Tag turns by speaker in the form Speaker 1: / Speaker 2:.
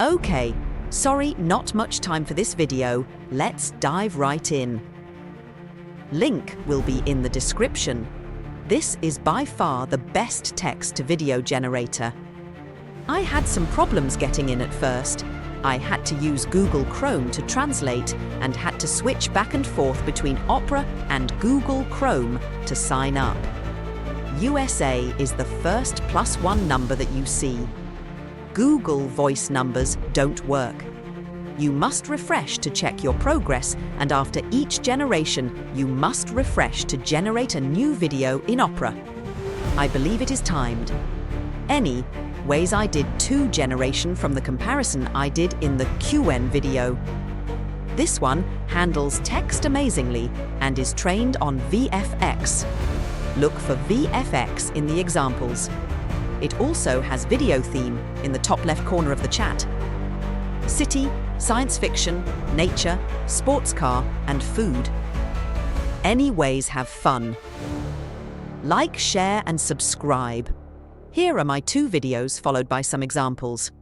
Speaker 1: Okay, sorry, not much time for this video. Let's dive right in. Link will be in the description. This is by far the best text-to-video generator. I had some problems getting in at first. I had to use Google Chrome to translate and had to switch back and forth between Opera and Google Chrome to sign up. USA is the first +1 number that you see. Google voice numbers don't work. You must refresh to check your progress, and after each generation, you must refresh to generate a new video in Opera. I believe it is timed. Anyways, I did 2 generation from the comparison I did in the QN video. This one handles text amazingly and is trained on VFX. Look for VFX in the examples. It also has video theme in the top left corner of the chat. City, science fiction, nature, sports car, and food. Anyways, have fun. Like, share, and subscribe. Here are my 2 videos followed by some examples.